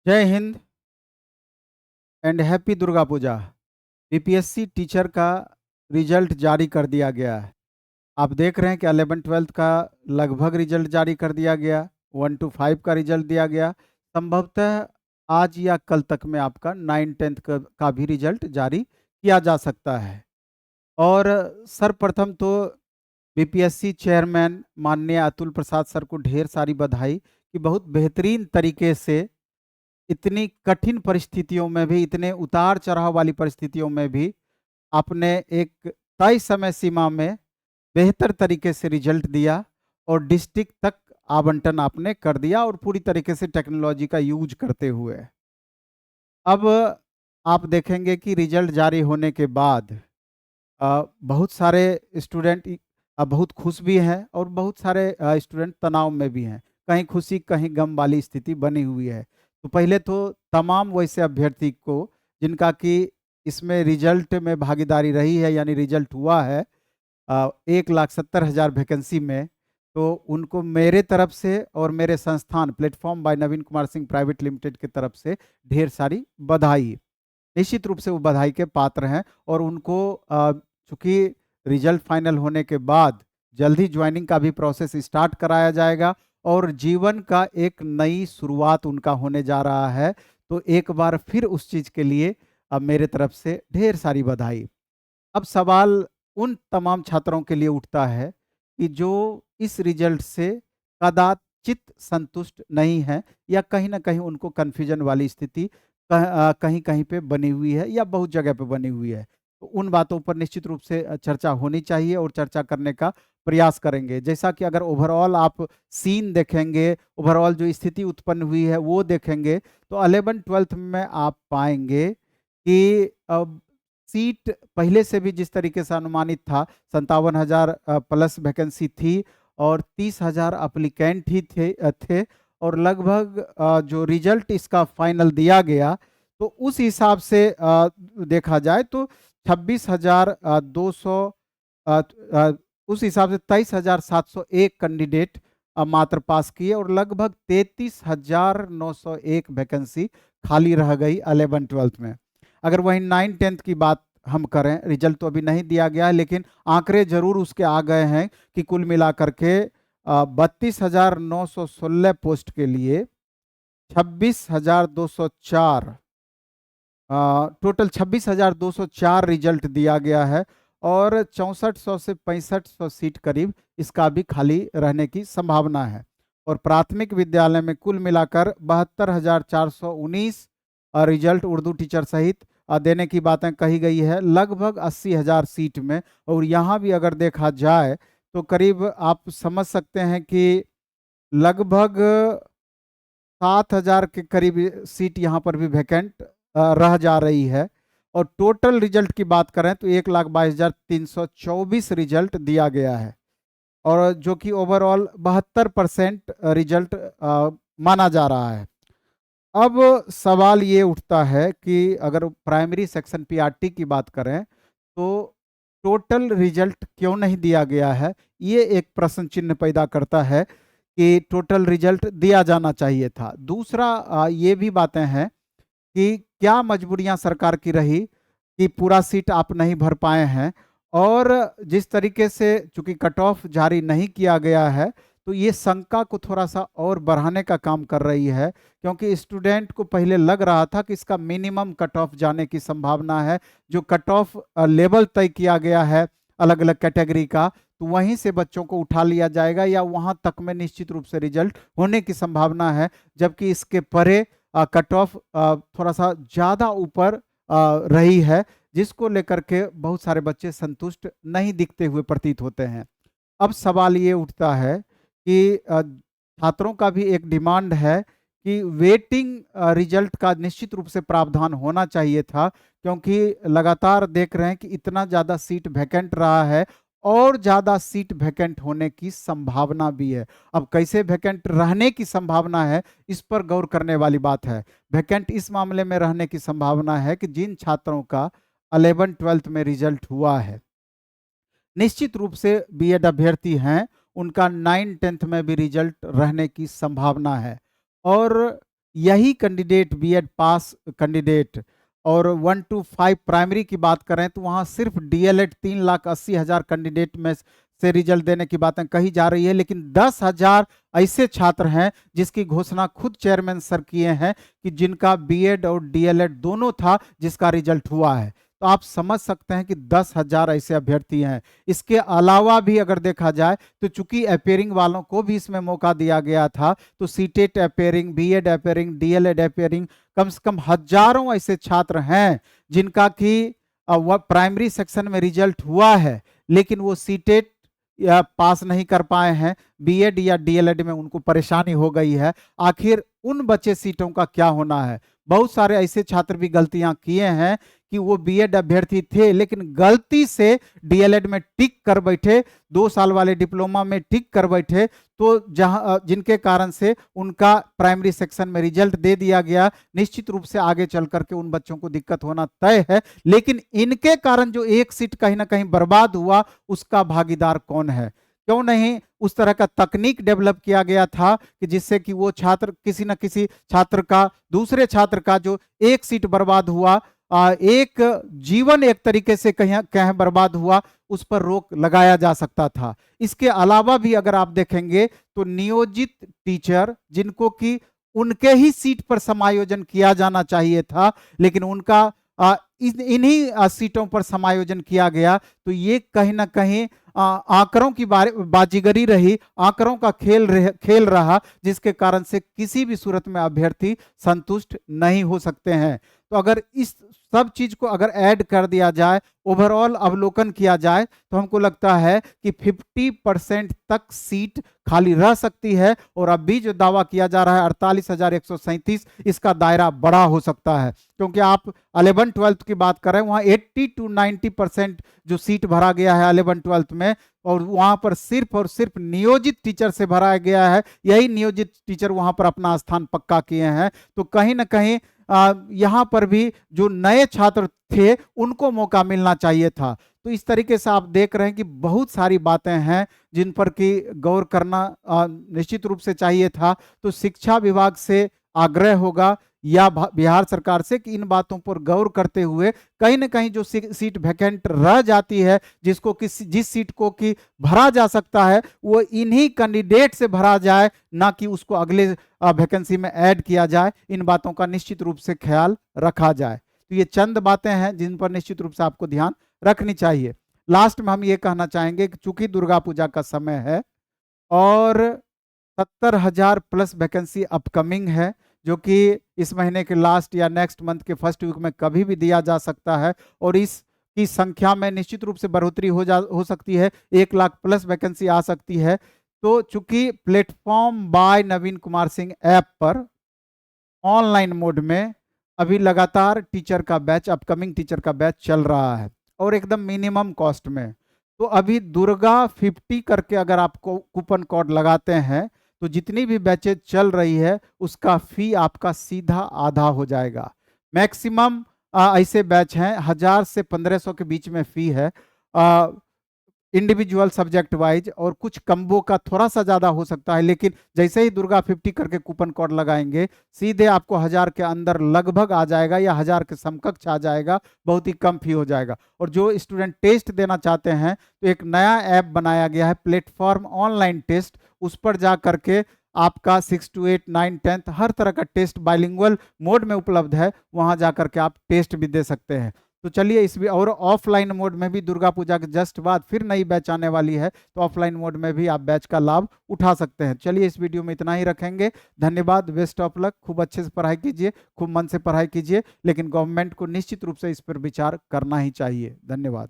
जय हिंद and happy Durga Puja. BPSC teacher का रिजल्ट जारी कर दिया गया है। आप देख रहे हैं कि 11-12 का लगभग रिजल्ट जारी कर दिया गया, 1 to 5 का रिजल्ट दिया गया। संभवतः आज या कल तक में आपका 9-10 का भी रिजल्ट जारी किया जा सकता है। और सर्वप्रथम तो बीपीएससी चेयरमैन माननीय अतुल प्रसाद सर को ढेर सारी बधाई कि बहुत बेहतरीन तरीके से इतनी कठिन परिस्थितियों में भी, इतने उतार चढ़ाव वाली परिस्थितियों में भी आपने एक तय समय सीमा में बेहतर तरीके से रिजल्ट दिया और डिस्ट्रिक्ट तक आवंटन आपने कर दिया और पूरी तरीके से टेक्नोलॉजी का यूज करते हुए। अब आप देखेंगे कि रिजल्ट जारी होने के बाद बहुत सारे स्टूडेंट बहुत खुश भी हैं और बहुत सारे स्टूडेंट तनाव में भी हैं। कहीं खुशी कहीं गम वाली स्थिति बनी हुई है। तो पहले तो तमाम वैसे अभ्यर्थी को जिनका कि इसमें रिजल्ट में भागीदारी रही है, यानी रिजल्ट हुआ है 1,70,000 वैकेंसी में, तो उनको मेरे तरफ से और मेरे संस्थान प्लेटफॉर्म बाय नवीन कुमार सिंह प्राइवेट लिमिटेड की तरफ से ढेर सारी बधाई। निश्चित रूप से वो बधाई के पात्र हैं और उनको चूंकि रिजल्ट फाइनल होने के बाद जल्द ही ज्वाइनिंग का भी प्रोसेस स्टार्ट कराया जाएगा और जीवन का एक नई शुरुआत उनका होने जा रहा है। तो एक बार फिर उस चीज़ के लिए अब मेरे तरफ से ढेर सारी बधाई। अब सवाल उन तमाम छात्रों के लिए उठता है कि जो इस रिजल्ट से कदाचित संतुष्ट नहीं है या कहीं ना कहीं उनको कन्फ्यूजन वाली स्थिति कहीं कहीं पे बनी हुई है या बहुत जगह पे बनी हुई है। तो उन बातों पर निश्चित रूप से चर्चा होनी चाहिए और चर्चा करने का प्रयास करेंगे। जैसा कि अगर ओवरऑल आप सीन देखेंगे, ओवरऑल जो स्थिति उत्पन्न हुई है वो देखेंगे, तो 11-12 में आप पाएंगे कि अब सीट पहले से भी जिस तरीके से अनुमानित था 57,000 प्लस वैकेंसी थी और 30,000 अप्लीकेंट ही थे और लगभग जो रिजल्ट इसका फाइनल दिया गया तो उस हिसाब से देखा जाए तो 26,200 उस हिसाब से 23,701 कैंडिडेट मात्र पास किए और लगभग 33,901 वैकेंसी खाली रह गई 11-12 में। अगर वहीं 9-10 की बात हम करें, रिजल्ट तो अभी नहीं दिया गया है लेकिन आंकड़े जरूर उसके आ गए हैं कि कुल मिलाकर के 32,916 पोस्ट के लिए 26,204 टोटल 26,204 रिजल्ट दिया गया है और 6400 से 6500 सीट करीब इसका भी खाली रहने की संभावना है। और प्राथमिक विद्यालय में कुल मिलाकर 72,419 रिजल्ट उर्दू टीचर सहित देने की बातें कही गई है, लगभग 80,000 सीट में। और यहाँ भी अगर देखा जाए तो करीब आप समझ सकते हैं कि लगभग 7,000 के करीब सीट यहाँ पर भी वैकेंट रह जा रही है। और टोटल रिजल्ट की बात करें तो 1,22,324 रिजल्ट दिया गया है और जो कि ओवरऑल 72% रिजल्ट माना जा रहा है। अब सवाल ये उठता है कि अगर प्राइमरी सेक्शन पीआरटी की बात करें तो टोटल रिजल्ट क्यों नहीं दिया गया है, ये एक प्रश्न चिन्ह पैदा करता है कि टोटल रिजल्ट दिया जाना चाहिए था। दूसरा ये भी बातें हैं कि क्या मजबूरियां सरकार की रही कि पूरा सीट आप नहीं भर पाए हैं और जिस तरीके से चूंकि कट ऑफ जारी नहीं किया गया है तो ये शंका को थोड़ा सा और बढ़ाने का काम कर रही है, क्योंकि स्टूडेंट को पहले लग रहा था कि इसका मिनिमम कट ऑफ जाने की संभावना है। जो कट ऑफ लेवल तय किया गया है अलग अलग कैटेगरी का, तो वहीं से बच्चों को उठा लिया जाएगा या वहां तक में निश्चित रूप से रिजल्ट होने की संभावना है, जबकि इसके परे कट ऑफ थोड़ा सा ज़्यादा ऊपर रही है, जिसको लेकर के बहुत सारे बच्चे संतुष्ट नहीं दिखते हुए प्रतीत होते हैं। अब सवाल ये उठता है कि छात्रों का भी एक डिमांड है कि वेटिंग रिजल्ट का निश्चित रूप से प्रावधान होना चाहिए था, क्योंकि लगातार देख रहे हैं कि इतना ज़्यादा सीट वैकेंट रहा है और ज़्यादा सीट वैकेंट होने की संभावना भी है। अब कैसे वैकेंट रहने की संभावना है, इस पर गौर करने वाली बात है। वैकेंट इस मामले में रहने की संभावना है कि जिन छात्रों का 11-12 में रिजल्ट हुआ है, निश्चित रूप से बीएड अभ्यर्थी हैं, उनका 9-10 में भी रिजल्ट रहने की संभावना है। और यही कैंडिडेट बीएड पास कैंडिडेट और 1 to 5 प्राइमरी की बात करें तो वहाँ सिर्फ डीएलएड 3,80,000 कैंडिडेट में से रिजल्ट देने की बातें कही जा रही है, लेकिन 10,000 ऐसे छात्र हैं जिसकी घोषणा खुद चेयरमैन सर किए हैं कि जिनका बीएड और डीएलएड दोनों था, जिसका रिजल्ट हुआ है। तो आप समझ सकते हैं कि 10,000 ऐसे अभ्यर्थी हैं। इसके अलावा भी अगर देखा जाए तो चूंकि अपेयरिंग वालों को भी इसमें मौका दिया गया था, तो CTET appearing, BEd appearing, DElEd appearing, कम से कम हजारों ऐसे छात्र हैं जिनका कि प्राइमरी सेक्शन में रिजल्ट हुआ है, लेकिन वो सीटेट या पास नहीं कर पाए हैं, बीएड या डीएलएड में उनको परेशानी हो गई है। आखिर उन बचे सीटों का क्या होना है? बहुत सारे ऐसे छात्र भी गलतियां किए हैं कि वो बीएड अभ्यर्थी थे लेकिन गलती से डीएलएड में टिक कर बैठे, 2 साल वाले डिप्लोमा में टिक कर बैठे, तो जहां जिनके कारण से उनका प्राइमरी सेक्शन में रिजल्ट दे दिया गया। निश्चित रूप से आगे चल करके उन बच्चों को दिक्कत होना तय है, लेकिन इनके कारण जो एक सीट कहीं ना कहीं बर्बाद हुआ, उसका भागीदार कौन है? क्यों नहीं उस तरह का तकनीक डेवलप किया गया था कि जिससे कि वो छात्र, किसी न किसी छात्र का, दूसरे छात्र का जो एक सीट बर्बाद हुआ, एक जीवन एक तरीके से कहीं बर्बाद हुआ, उस पर रोक लगाया जा सकता था। इसके अलावा भी अगर आप देखेंगे तो नियोजित टीचर जिनको कि उनके ही सीट पर समायोजन किया जाना चाहिए था, लेकिन उनका इन्हीं सीटों पर समायोजन किया गया, तो ये कहीं ना कहीं आंकड़ों की बाजीगरी रही, आंकड़ों का खेल रहा, जिसके कारण से किसी भी सूरत में अभ्यर्थी संतुष्ट नहीं हो सकते हैं। तो अगर इस सब चीज को अगर ऐड कर दिया जाए, ओवरऑल अवलोकन किया जाए, तो हमको लगता है कि 50% तक सीट खाली रह सकती है। और अभी जो दावा किया जा रहा है 48,137, इसका दायरा बड़ा हो सकता है, क्योंकि आप 11-12 की बात करें, वहां 80 to 90% जो सीट भरा गया है 11-12 में, और वहां पर सिर्फ और सिर्फ नियोजित टीचर से भरा गया है। यही नियोजित टीचर वहां पर अपना स्थान पक्का किए हैं। तो कहीं ना कहीं यहाँ पर भी जो नए छात्र थे उनको मौका मिलना चाहिए था। तो इस तरीके से आप देख रहे हैं कि बहुत सारी बातें हैं जिन पर कि गौर करना निश्चित रूप से चाहिए था। तो शिक्षा विभाग से आग्रह होगा या बिहार सरकार से कि इन बातों पर गौर करते हुए कहीं ना कहीं जो सीट वैकेंट रह जाती है, जिस सीट को कि भरा जा सकता है, वो इन्हीं कैंडिडेट से भरा जाए, ना कि उसको अगले वैकेंसी में ऐड किया जाए। इन बातों का निश्चित रूप से ख्याल रखा जाए। तो ये चंद बातें हैं जिन पर निश्चित रूप से आपको ध्यान रखनी चाहिए। लास्ट में हम ये कहना चाहेंगे कि चूंकि दुर्गा पूजा का समय है और 70,000 प्लस वैकेंसी अपकमिंग है, जो कि इस महीने के लास्ट या नेक्स्ट मंथ के फर्स्ट वीक में कभी भी दिया जा सकता है, और इसकी संख्या में निश्चित रूप से बढ़ोतरी हो सकती है, 1 लाख प्लस वैकेंसी आ सकती है। तो चूंकि प्लेटफॉर्म बाय नवीन कुमार सिंह ऐप पर ऑनलाइन मोड में अभी लगातार टीचर का बैच, अपकमिंग टीचर का बैच चल रहा है और एकदम मिनिमम कॉस्ट में। तो अभी दुर्गा 50 करके अगर आपको कूपन कोड लगाते हैं तो जितनी भी बैचेज चल रही है उसका फी आपका सीधा आधा हो जाएगा। मैक्सिमम ऐसे बैच हैं 1000 से 1500 के बीच में फी है इंडिविजुअल सब्जेक्ट वाइज, और कुछ कम्बो का थोड़ा सा ज़्यादा हो सकता है, लेकिन जैसे ही दुर्गा 50 करके कूपन कोड लगाएंगे सीधे आपको 1000 के अंदर लगभग आ जाएगा या 1000 के समकक्ष आ जाएगा, बहुत ही कम फी हो जाएगा। और जो स्टूडेंट टेस्ट देना चाहते हैं तो एक नया ऐप बनाया गया है प्लेटफॉर्म ऑनलाइन टेस्ट, उस पर जा करके आपका 6 to 8, 9, 10 हर तरह का टेस्ट बाइलिंगुअल मोड में उपलब्ध है, वहां जा करके आप टेस्ट भी दे सकते हैं। तो चलिए इस भी, और ऑफलाइन मोड में भी दुर्गा पूजा के जस्ट बाद फिर नई बैच आने वाली है, तो ऑफलाइन मोड में भी आप बैच का लाभ उठा सकते हैं। चलिए इस वीडियो में इतना ही रखेंगे। धन्यवाद, बेस्ट ऑफ लक। खूब अच्छे से पढ़ाई कीजिए, खूब मन से पढ़ाई कीजिए, लेकिन गवर्नमेंट को निश्चित रूप से इस पर विचार करना ही चाहिए। धन्यवाद।